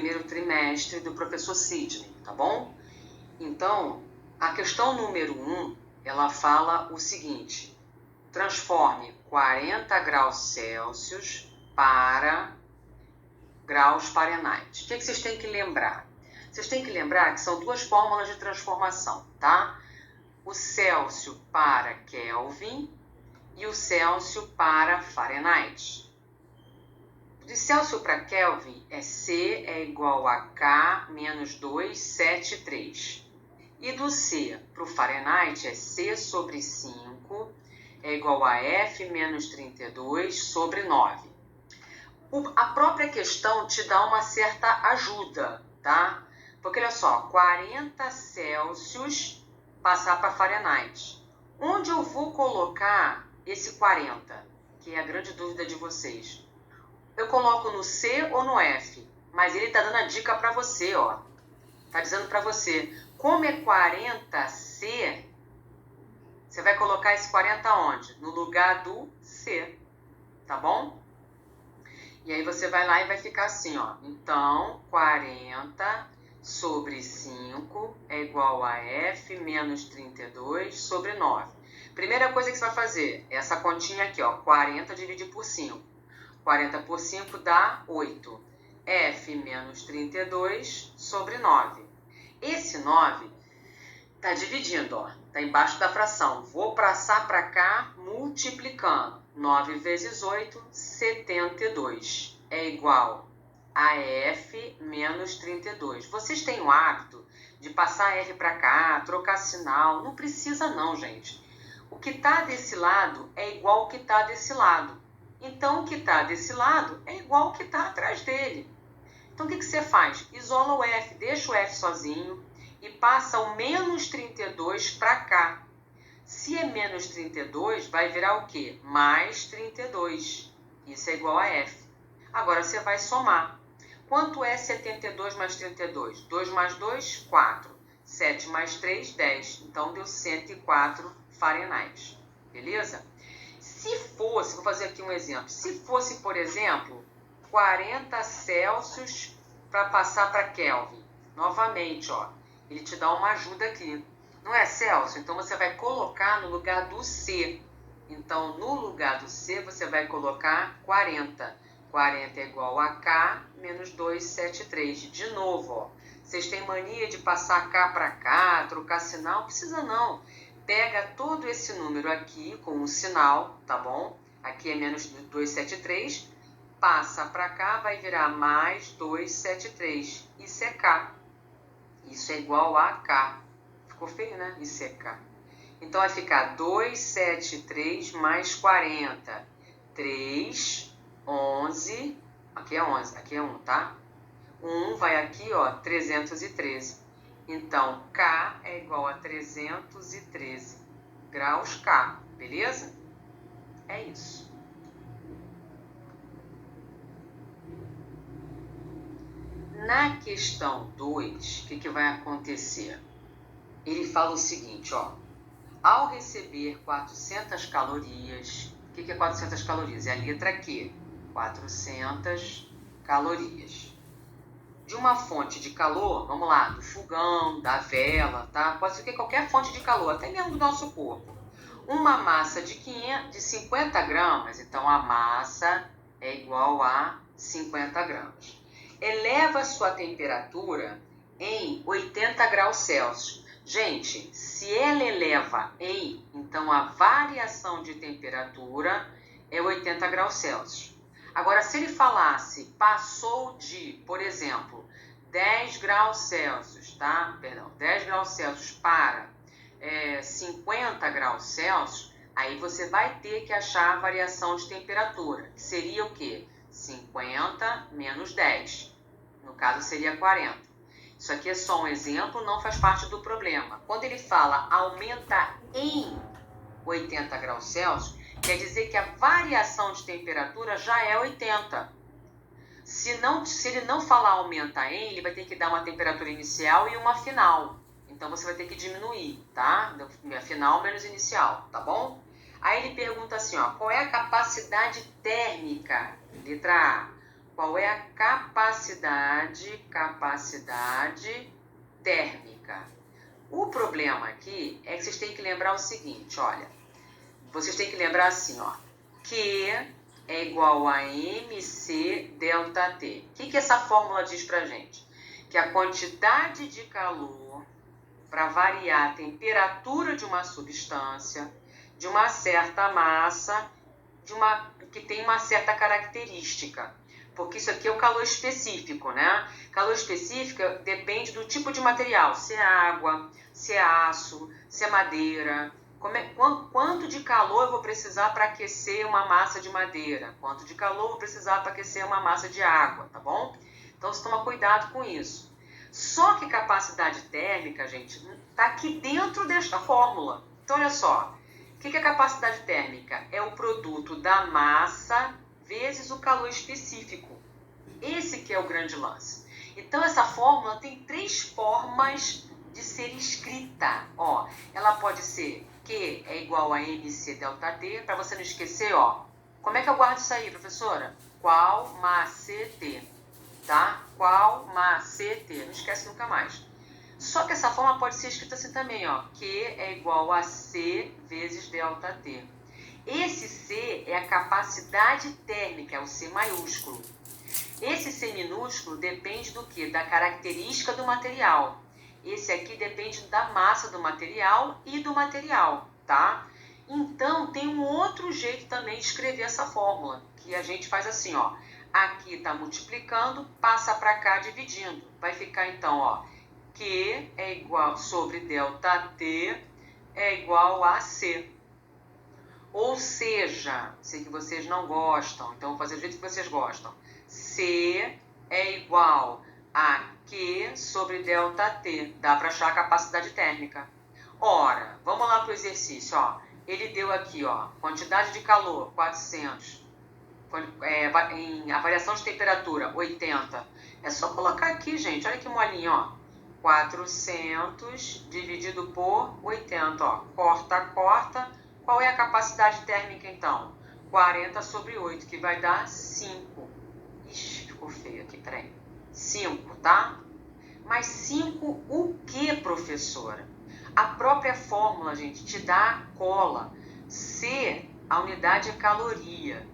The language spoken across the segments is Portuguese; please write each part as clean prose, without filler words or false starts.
primeiro trimestre do professor Sidney, tá bom? Então, a questão número 1, ela fala o seguinte: transforme 40 graus Celsius para graus Fahrenheit. O que vocês têm que lembrar? Vocês têm que lembrar que são duas fórmulas de transformação, tá? O Celsius para Kelvin e o Celsius para Fahrenheit. De Celsius para Kelvin é C é igual a K menos 273. E do C para o Fahrenheit é C sobre 5 é igual a F menos 32 sobre 9. A própria questão te dá uma certa ajuda, tá? Porque olha só, 40 Celsius passar para Fahrenheit. Onde eu vou colocar esse 40? Que é a grande dúvida de vocês. Eu coloco no C ou no F? Mas ele está dando a dica para você, ó. Está dizendo para você, como é 40C, você vai colocar esse 40 onde? No lugar do C, tá bom? E aí você vai lá e vai ficar assim, ó. Então, 40 sobre 5 é igual a F menos 32 sobre 9. Primeira coisa que você vai fazer é essa continha aqui, ó. 40 dividido por 5. 40 por 5 dá 8. F menos 32 sobre 9. Esse 9 está dividindo, ó. Está embaixo da fração. Vou passar para cá multiplicando. 9 vezes 8, 72. É igual a F menos 32. Vocês têm o hábito de passar F para cá, trocar sinal. Não precisa não, gente. O que está desse lado é igual ao que está desse lado. Então, o que está desse lado é igual ao que está atrás dele. Então, o que você faz? Isola o F, deixa o F sozinho e passa o menos 32 para cá. Se é menos 32, vai virar o quê? Mais 32. Isso é igual a F. Agora, você vai somar. Quanto é 72 mais 32? 2 mais 2, 4. 7 mais 3, 10. Então, deu 104 Fahrenheit. Beleza? Se fosse, vou fazer aqui um exemplo. Se fosse, por exemplo, 40 Celsius para passar para Kelvin. Novamente, ó, ele te dá uma ajuda aqui. Não é Celsius? Então, você vai colocar no lugar do C. Então, no lugar do C, você vai colocar 40. 40 é igual a K menos 273. De novo, ó. Vocês têm mania de passar K para cá, trocar sinal? Não precisa não. Pega todo esse número aqui com um sinal, tá bom? Aqui é menos 273. Passa para cá, vai virar mais 273. Isso é K. Isso é igual a K. Ficou feio, né? Isso é K. Então, vai ficar 273 mais 40. 3, 11. Aqui é 11, aqui é 1, tá? 1 vai aqui, ó, 313. Então, K é igual a 313 graus K, beleza? É isso. Na questão 2, o que vai acontecer? Ele fala o seguinte, ó. Ao receber 400 calorias, o que é 400 calorias? É a letra Q. 400 calorias. De uma fonte de calor, vamos lá, do fogão, da vela, tá? Pode ser qualquer fonte de calor, até mesmo do nosso corpo. Uma massa de 50 gramas, então a massa é igual a 50 gramas. Eleva a sua temperatura em 80 graus Celsius. Gente, se ela eleva em, então a variação de temperatura é 80 graus Celsius. Agora, se ele falasse, passou de, por exemplo, 10 graus Celsius, tá? Perdão, 10 graus Celsius para 50 graus Celsius, aí você vai ter que achar a variação de temperatura, que seria o quê? 50 menos 10. No caso, seria 40. Isso aqui é só um exemplo, não faz parte do problema. Quando ele fala aumenta em 80 graus Celsius, quer dizer que a variação de temperatura já é 80. Se ele não falar aumenta em, ele vai ter que dar uma temperatura inicial e uma final. Então, você vai ter que diminuir, tá? Final menos inicial, tá bom? Aí ele pergunta assim, ó, qual é a capacidade térmica? Letra A. qual é a capacidade térmica. O problema aqui é que vocês têm que lembrar o seguinte, olha, vocês têm que lembrar assim, ó, Q é igual a mc ΔT. O que essa fórmula diz pra gente? Que a quantidade de calor para variar a temperatura de uma substância, de uma certa massa, que tem uma certa característica. Porque isso aqui é o calor específico, né? Calor específico depende do tipo de material, se é água, se é aço, se é madeira. Quanto de calor eu vou precisar para aquecer uma massa de madeira? Quanto de calor eu vou precisar para aquecer uma massa de água, tá bom? Então, você toma cuidado com isso. Só que capacidade térmica, gente, está aqui dentro desta fórmula. Então, olha só. O que é capacidade térmica? É o produto da massa vezes o calor específico. Esse que é o grande lance. Então, essa fórmula tem 3 formas de ser escrita. Ó, ela pode ser Q é igual a mc ΔT, para você não esquecer, ó. Como é que eu guardo isso aí, professora? Qual macT, tá? Qual macT, não esquece nunca mais. Só que essa forma pode ser escrita assim também, ó. Q é igual a C vezes ΔT. Esse C é a capacidade térmica, é o C maiúsculo. Esse C minúsculo depende do quê? Da característica do material. Esse aqui depende da massa do material e do material, tá? Então, tem um outro jeito também de escrever essa fórmula, que a gente faz assim, ó. Aqui está multiplicando, passa para cá dividindo. Vai ficar então, ó, Q é igual sobre ΔT é igual a C. Ou seja, sei que vocês não gostam, então vou fazer do jeito que vocês gostam. C é igual a Q sobre ΔT. Dá para achar a capacidade térmica. Ora, vamos lá para o exercício. Ó. Ele deu aqui, ó, quantidade de calor, 400. A variação de temperatura, 80. É só colocar aqui, gente. Olha que molinho, ó. 400 dividido por 80. Ó. Corta, corta. Qual é a capacidade térmica, então? 40 sobre 8, que vai dar 5. Ixi, ficou feio aqui, peraí. 5, tá? Mas 5 o que, professora? A própria fórmula, gente, te dá a cola. C, a unidade é caloria.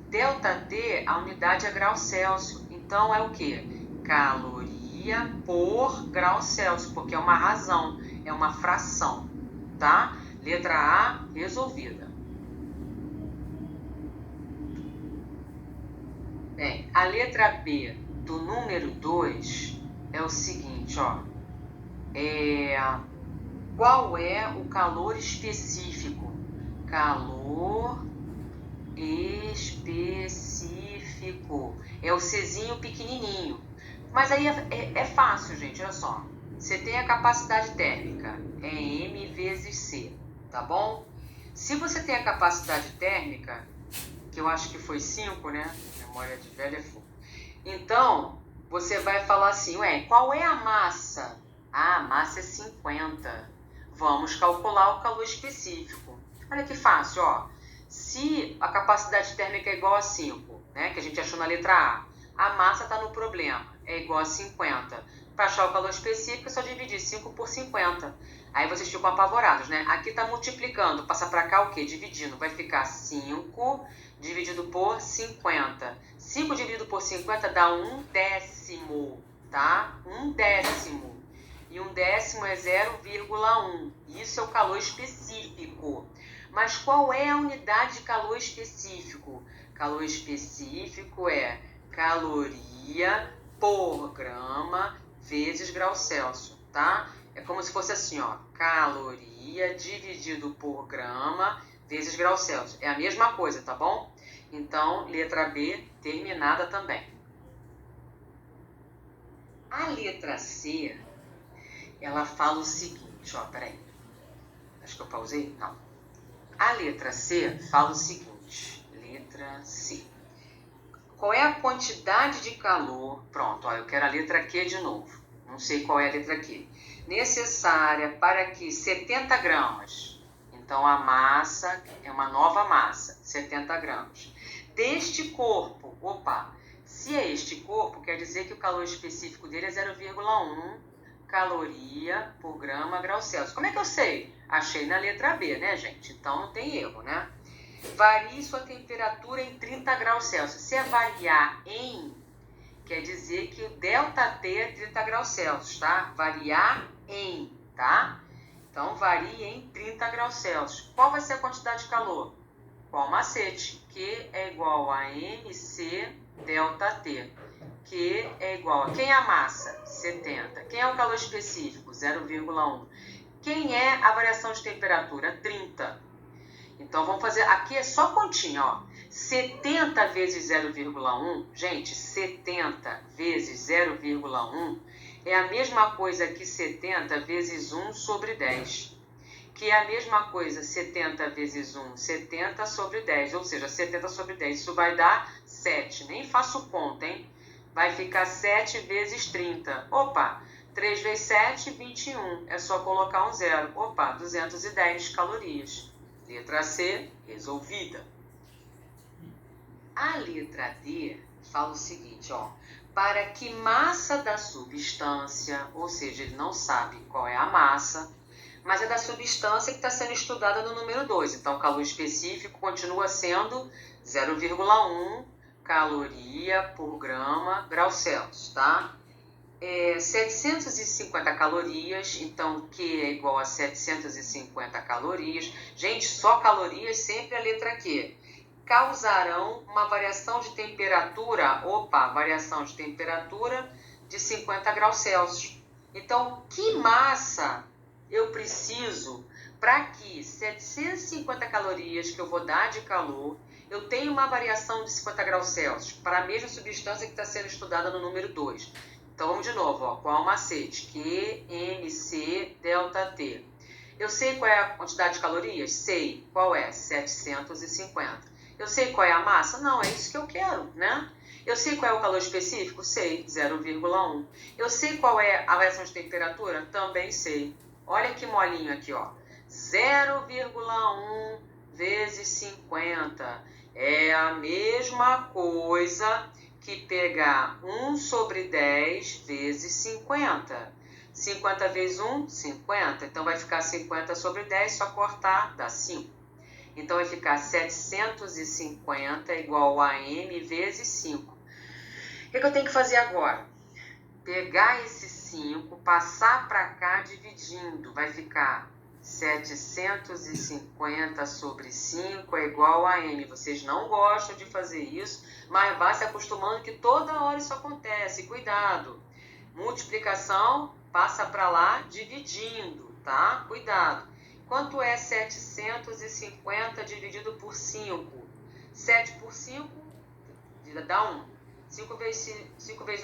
ΔT, a unidade é grau Celsius. Então, é o quê? Caloria por grau Celsius, porque é uma razão, é uma fração, tá? Letra A, resolvida. Bem, a letra B do número 2 é o seguinte, ó. Qual é o calor específico? Calor específico. É o Czinho pequenininho. Mas aí é fácil, gente, olha só. Você tem a capacidade térmica, é M vezes C, tá bom? Se você tem a capacidade térmica, que eu acho que foi 5, né? Memória de velho é fogo. Então, você vai falar assim, ué, qual é a massa? Ah, a massa é 50. Vamos calcular o calor específico. Olha que fácil, ó. Se a capacidade térmica é igual a 5, né, que a gente achou na letra A massa está no problema, é igual a 50. Para achar o calor específico, é só dividir 5 por 50. Aí vocês ficam apavorados, né? Aqui está multiplicando, passa para cá o quê? Dividindo. Vai ficar 5 dividido por 50. 5 dividido por 50 dá 1/10, tá? 1/10. E 1/10 é 0,1. Isso é o calor específico. Mas qual é a unidade de calor específico? Calor específico é caloria por grama vezes grau Celsius, tá? É como se fosse assim, ó, caloria dividido por grama vezes grau Celsius. É a mesma coisa, tá bom? Então, letra B, terminada também. A letra C, ela fala o seguinte, ó, peraí. Acho que eu pausei? Não. A letra C fala o seguinte, letra C. Qual é a quantidade de calor? Pronto, ó, eu quero a letra Q de novo. Não sei qual é a letra Q. Necessária para que 70 gramas. Então, a massa é uma nova massa, 70 gramas. Deste corpo, Se é este corpo, quer dizer que o calor específico dele é 0,1 caloria por grama grau Celsius. Como é que eu sei? Achei na letra B, né, gente? Então não tem erro, né? Varie sua temperatura em 30 graus Celsius. Se é variar em, quer dizer que o ΔT é 30 graus Celsius, tá? Variar em, tá? Então, varie em 30 graus Celsius. Qual vai ser a quantidade de calor? Qual macete? Q é igual a MC ΔT. Q é igual a... Quem é a massa? 70. Quem é o calor específico? 0,1. Quem é a variação de temperatura? 30. Então, vamos fazer... Aqui é só continha, ó. 70 vezes 0,1, gente, 70 vezes 0,1 é a mesma coisa que 70 vezes 1 sobre 10. Que é a mesma coisa, 70 vezes 1, 70 sobre 10. Ou seja, 70 sobre 10, isso vai dar 7. Nem faço conta, hein? Vai ficar 7 vezes 30. Opa, 3 vezes 7, 21. É só colocar um zero. Opa, 210 calorias. Letra C, resolvida. A letra D fala o seguinte, ó. Para que massa da substância, ou seja, ele não sabe qual é a massa, mas é da substância que está sendo estudada no número 2. Então, o calor específico continua sendo 0,1 caloria por grama grau Celsius, tá? 750 calorias, então Q é igual a 750 calorias. Gente, só calorias, sempre a letra Q. Causarão uma variação de temperatura, variação de temperatura de 50 graus Celsius. Então, que massa eu preciso para que 750 calorias que eu vou dar de calor, eu tenha uma variação de 50 graus Celsius para a mesma substância que está sendo estudada no número 2. Então, vamos de novo, ó. Qual é o macete? QMC ΔT. Eu sei qual é a quantidade de calorias? Sei. Qual é? 750. Eu sei qual é a massa? Não, é isso que eu quero, né? Eu sei qual é o calor específico? Sei, 0,1. Eu sei qual é a variação de temperatura? Também sei. Olha que molinho aqui, ó. 0,1 vezes 50 é a mesma coisa que pegar 1 sobre 10 vezes 50. 50 vezes 1, 50. Então, vai ficar 50 sobre 10, só cortar, dá 5. Então, vai ficar 750 igual a M vezes 5. O que eu tenho que fazer agora? Pegar esse 5, passar para cá dividindo. Vai ficar 750 sobre 5 é igual a M. Vocês não gostam de fazer isso, mas vá se acostumando que toda hora isso acontece. Cuidado. Multiplicação, passa para lá dividindo, tá? Cuidado. Quanto é 750 dividido por 5? 7 por 5 dá 1. 5 vezes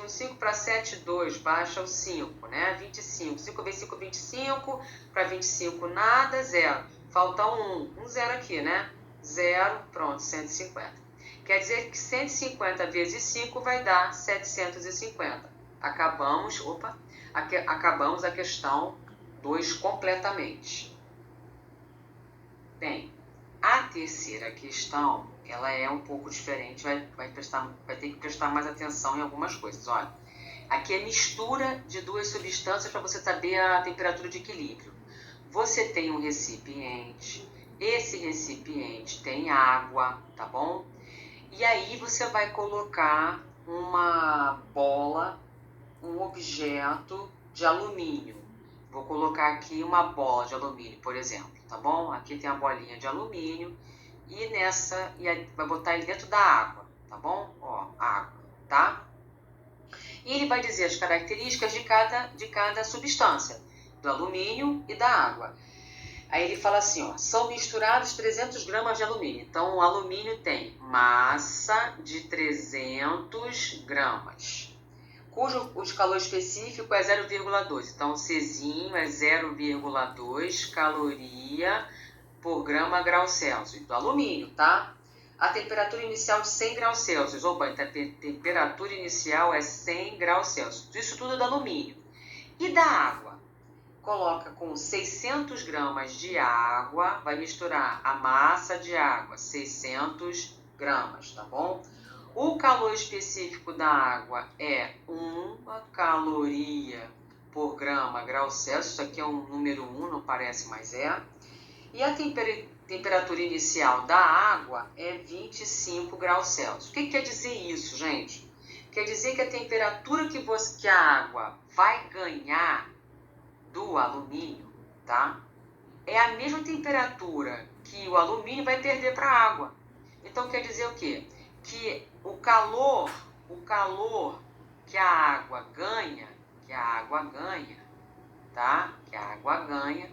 1, 5 para 7, 2. Baixa o 5, né? 25. 5 vezes 5, 25. Para 25, nada, 0. Falta 1. 0 aqui, né? 0, pronto, 150. Quer dizer que 150 vezes 5 vai dar 750. Acabamos a questão 2 completamente. Bem, a terceira questão, ela é um pouco diferente, vai ter que prestar mais atenção em algumas coisas. Olha, aqui é mistura de duas substâncias para você saber a temperatura de equilíbrio. Você tem um recipiente, esse recipiente tem água, tá bom? E aí você vai colocar uma bola, um objeto de alumínio. Vou colocar aqui uma bola de alumínio, por exemplo, tá bom? Aqui tem a bolinha de alumínio e vai botar ele dentro da água, tá bom? Ó, água, tá? E ele vai dizer as características de cada substância, do alumínio e da água. Aí ele fala assim, ó, são misturados 300 gramas de alumínio. Então, o alumínio tem massa de 300 gramas. Cujo calor específico é 0,2. Então, o Czinho é 0,2 caloria por grama grau Celsius. Do alumínio, tá? A temperatura inicial de 100 graus Celsius. Opa, então a temperatura inicial é 100 graus Celsius. Isso tudo é do alumínio. E da água? Coloca com 600 gramas de água, vai misturar a massa de água, 600 gramas, tá bom? O calor específico da água é 1 caloria por grama grau Celsius. Isso aqui é um número 1, não parece, mas é. E a temperatura inicial da água é 25 graus Celsius. O que quer dizer isso, gente? Quer dizer que a temperatura que a água vai ganhar do alumínio, tá? É a mesma temperatura que o alumínio vai perder para a água. Então quer dizer o quê? Que o calor que a água ganha, tá? Que a água ganha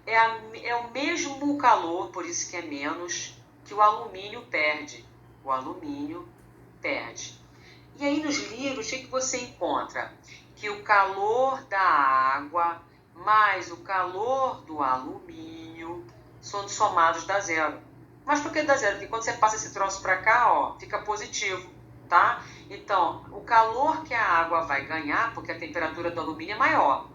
é o mesmo calor, por isso que é menos, que o alumínio perde. O alumínio perde. E aí nos livros, o que você encontra? Que o calor da água mais o calor do alumínio são somados dá zero. Mas por que dá zero? Porque quando você passa esse troço para cá, ó, fica positivo, tá? Então, o calor que a água vai ganhar, porque a temperatura do alumínio é maior,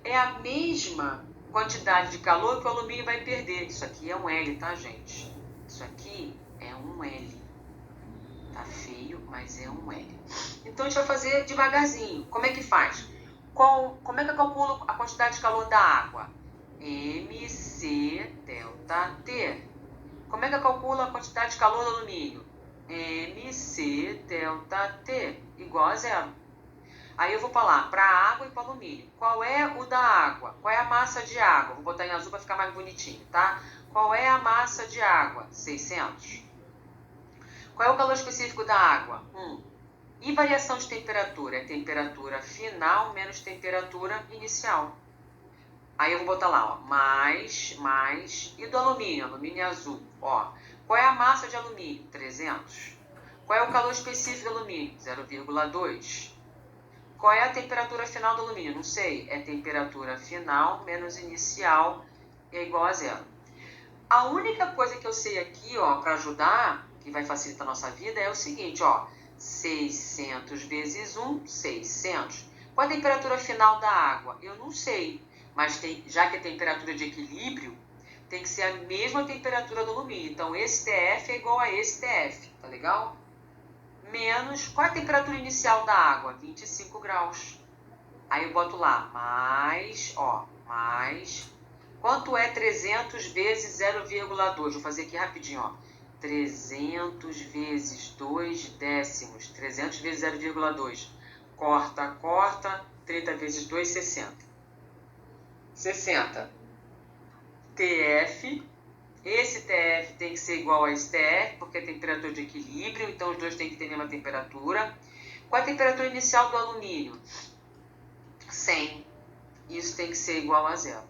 é a mesma quantidade de calor que o alumínio vai perder. Isso aqui é um L, tá, gente? Isso aqui é um L. Tá feio, mas é um L. Então, a gente vai fazer devagarzinho. Como é que faz? Como é que eu calculo a quantidade de calor da água? MC delta T. Como é que eu calculo a quantidade de calor do alumínio? MC delta T igual a zero. Aí eu vou falar para a água e para o alumínio. Qual é o da água? Qual é a massa de água? Vou botar em azul para ficar mais bonitinho, tá? Qual é a massa de água? 600. Qual é o calor específico da água? 1. E variação de temperatura? É temperatura final menos temperatura inicial. Aí eu vou botar lá, ó, mais, e do alumínio? Alumínio é azul, ó. Qual é a massa de alumínio? 300. Qual é o calor específico do alumínio? 0,2. Qual é a temperatura final do alumínio? Não sei. É temperatura final menos inicial é igual a zero. A única coisa que eu sei aqui, ó, para ajudar, que vai facilitar a nossa vida, é o seguinte, ó. 600 vezes 1, 600. Qual é a temperatura final da água? Eu não sei. Mas já que é temperatura de equilíbrio, tem que ser a mesma temperatura do alumínio. Então, esse TF é igual a esse TF, tá legal? Menos, qual é a temperatura inicial da água? 25 graus. Aí eu boto lá, mais, quanto é 300 vezes 0,2? Vou fazer aqui rapidinho, ó. 300 vezes 2 décimos, 300 vezes 0,2. Corta, 30 vezes 2, 60. 60. TF. Esse TF tem que ser igual a esse TF, porque é temperatura de equilíbrio, então os dois têm que ter a mesma temperatura. Qual é a temperatura inicial do alumínio? 100. Isso tem que ser igual a zero,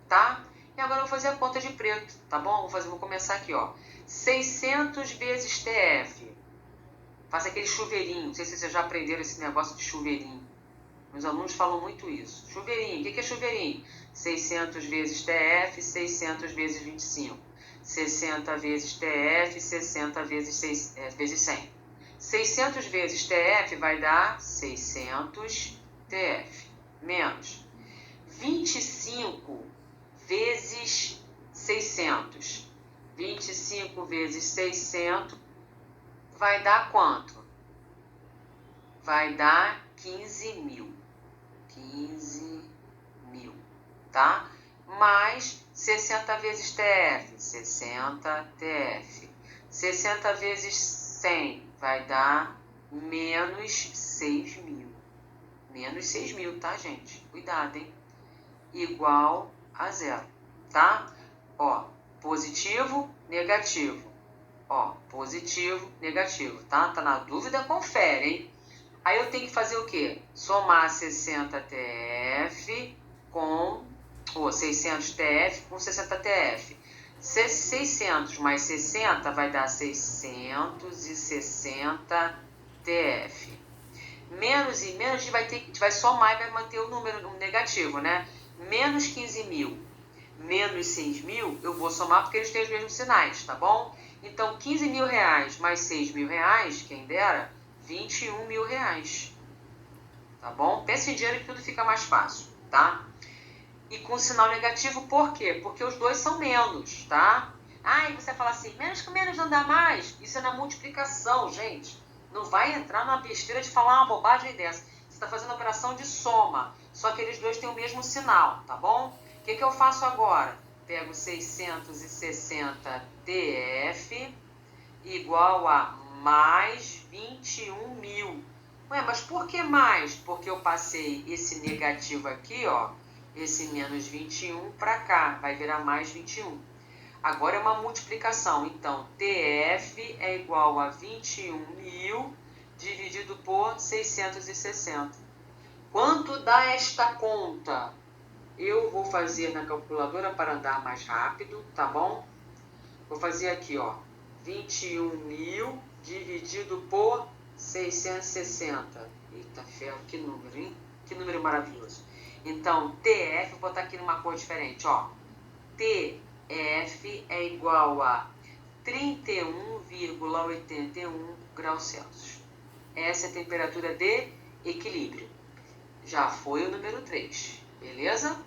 tá? E agora eu vou fazer a conta de preto, tá bom? Vou começar aqui, ó. 600 vezes TF. Faça aquele chuveirinho. Não sei se vocês já aprenderam esse negócio de chuveirinho. Meus alunos falam muito isso. Chuveirinho. O que é chuveirinho? 600 vezes TF, 600 vezes 25. 60 vezes TF, 60 vezes 100. 600 vezes TF vai dar 600 TF. Menos 25 vezes 600. 25 vezes 600 vai dar quanto? Vai dar 15 mil. 15 mil, tá? Mais 60 vezes TF, 60 TF. 60 vezes 100 vai dar menos 6 mil. Menos 6 mil, tá, gente? Cuidado, hein? Igual a zero, tá? Ó, positivo, negativo. Ó, positivo, negativo, tá? Tá na dúvida? Confere, hein? Aí eu tenho que fazer o quê? Somar 60 TF com... 600 TF com 60 TF. 600 mais 60 vai dar 660 TF. Menos e menos, a gente vai somar e vai manter o número negativo, né? Menos 15 mil, menos 6 mil, eu vou somar porque eles têm os mesmos sinais, tá bom? Então, 15 mil reais mais 6 mil reais, quem dera, 21 mil reais. Tá bom? Pense em dinheiro que tudo fica mais fácil, tá? E com sinal negativo, por quê? Porque os dois são menos, tá? Ah, e você fala assim, menos com menos não dá mais. Isso é na multiplicação, gente. Não vai entrar numa besteira de falar uma bobagem dessa. Você está fazendo a operação de soma, só que eles dois têm o mesmo sinal, tá bom? O que eu faço agora? Pego 660 TF igual a mais 21.000. Ué, mas por que mais? Porque eu passei esse negativo aqui, ó, esse menos 21 para cá, vai virar mais 21. Agora é uma multiplicação, então TF é igual a 21.000 dividido por 660. Quanto dá esta conta? Eu vou fazer na calculadora para andar mais rápido, tá bom? Vou fazer aqui, ó, 21.000 dividido por 660. Eita ferro, que número, hein? Que número maravilhoso. Então, TF, vou botar aqui numa cor diferente, ó. TF é igual a 31,81 graus Celsius. Essa é a temperatura de equilíbrio. Já foi o número 3, beleza?